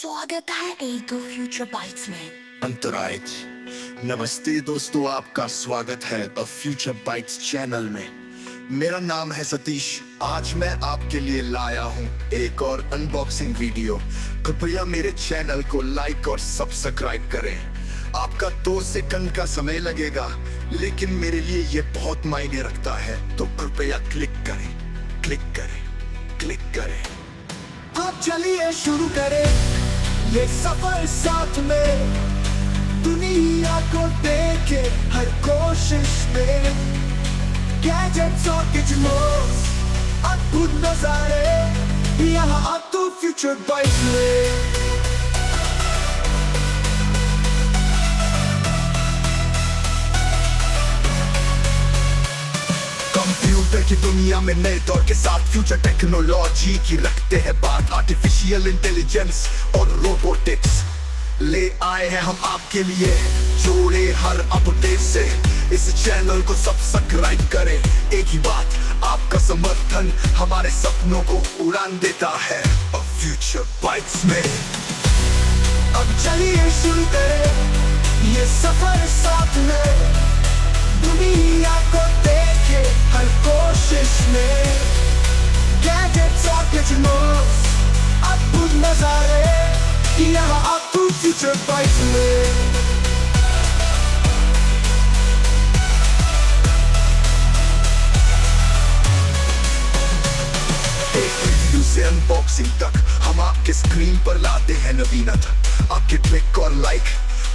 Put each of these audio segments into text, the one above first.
स्वागत है एक तो फ्यूचर बाइट्स में। अंतराइज नमस्ते दोस्तों, आपका स्वागत है द फ्यूचर बाइट्स चैनल में। मेरा नाम है सतीश। आज मैं आपके लिए लाया हूँ एक और अनबॉक्सिंग वीडियो। कृपया मेरे चैनल को लाइक और सब्सक्राइब करें। आपका 2 सेकंड का समय लगेगा, लेकिन मेरे लिए ये बहुत मायने रखता है, तो कृपया क्लिक करें, क्लिक करें, क्लिक करें। आप चलिए शुरू करें ये सफर साथ में, दुनिया को देखे हर कोशिश में। गैजेट्स और गिजमोस, अद्भुत नजारे, यहाँ आप तो फ्यूचर बाइट्स में। कंप्यूटर की दुनिया में नए दौर के साथ फ्यूचर टेक्नोलॉजी की रखते हैं बात। आर्टिफिशियल इंटेलिजेंस और रोबोटिक्स ले आए हैं हम आपके लिए, जोड़े हर अपडेट से। इस चैनल को सब्सक्राइब करें। एक ही बात, आपका समर्थन हमारे सपनों को उड़ान देता है फ्यूचर बाइट्स में। अब चलिए शुरू करें ये सफर साथ में, दुनिया को देखे हर कोशिश में। गैजेट्स और गिजमोस, अद्भुत नजारे, यहाँ आप तो फ्यूचर बाइट्स में। एक रिव्यू से अनबॉक्सिंग तक हम आपके स्क्रीन पर लाते हैं नवीनता। आपके क्लिक और लाइक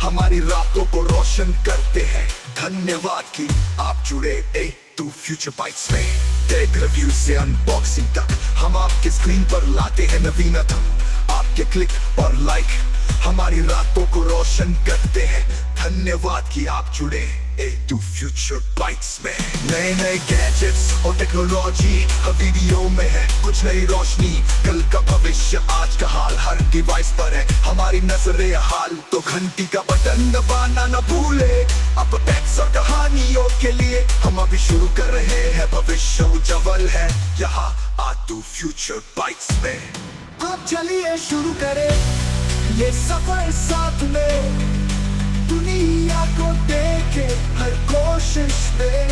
हमारी रातों को रोशन करते हैं। धन्यवाद कि आप जुड़े टू फ्यूचर बाइट्स में। टेक रिव्यू से अनबॉक्सिंग तक हम आपके स्क्रीन पर लाते हैं नवीनता। आपके क्लिक और लाइक हमारी रातों को रोशन करते हैं। धन्यवाद कि आप जुड़े टू फ्यूचर बाइट्स में। नए नए गैजेट्स और टेक्नोलॉजी हर वीडियो में है। कुछ नई रोशनी, कल का भविष्य, आज का हाल हर डिवाइस पर है। हमारी नजरे हाल तो घंटी का बटन दबाना न भूले। अब टेक्स और कहानियों के लिए हम अभी शुरू कर रहे हैं। भविष्य उज्जवल है यहाँ आ टू फ्यूचर बाइट्स में। आप चलिए शुरू करें ये सफर साथ में, दुनिया को देखे हर कोशिश में।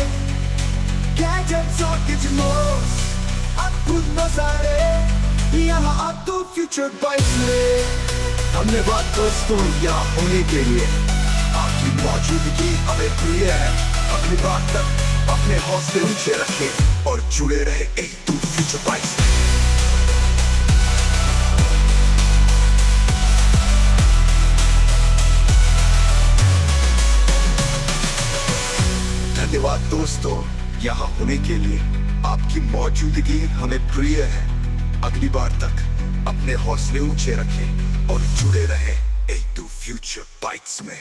गैजेट्स और गिजमोस, अद्भुत नजारे, यहाँ आप तो फ्यूचर बाइट्स में। धन्यवाद दोस्तों यहाँ होने के लिए, आपकी मौजूदगी हमें प्रिय है। अगली बार तक अपने हौसले ऊंचे रखें और जुड़े रहे एक टू फ्यूचर बाइट्स में। धन्यवाद दोस्तों यहाँ होने के लिए, आपकी मौजूदगी हमें प्रिय है। अगली बार तक अपने हौसले ऊंचे रखें और जुड़े रहे एक टू फ्यूचर बाइट्स में।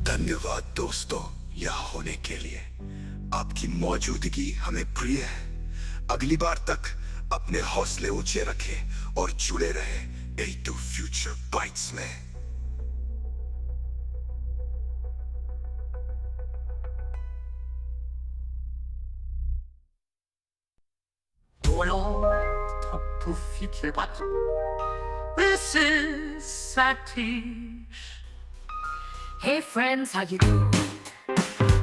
धन्यवाद दोस्तों यहाँ होने के लिए, आपकी मौजूदगी हमें प्रिय है। अगली बार तक अपने हौसले ऊंचे रखें और जुड़े रहे एक टू फ्यूचर बाइट्स में। To future bites. This is Satish. Hey friends, how you doing?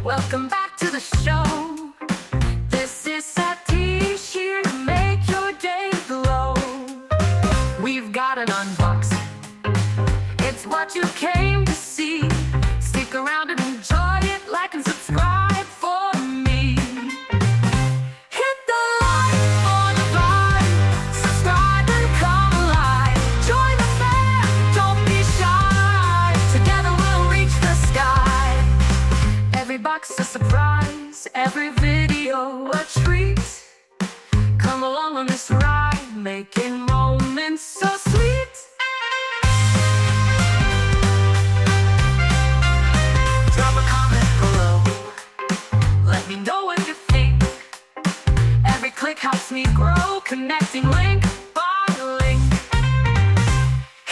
Welcome back to the show. This is Satish here to make your day glow. We've got an unboxing, it's what you came to see. Stick around and enjoy it, like and subscribe for me. Hit the like for the vibe, subscribe and come alive. Join the fam, don't be shy, together we'll reach the sky. Every box a surprise, every video a treat. Come along on this ride, making moments so sweet. Drop a comment below, let me know what you think. Every click helps me grow, connecting link by link.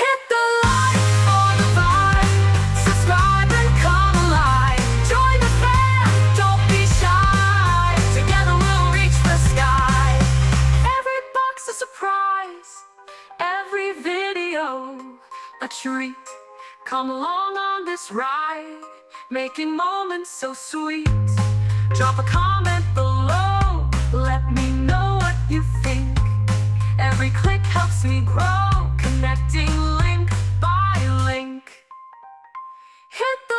Hit the like for the vibe, subscribe and this ride, making moments so sweet. Drop a comment below, let me know what you think. Every click helps me grow, connecting link by link. Hit the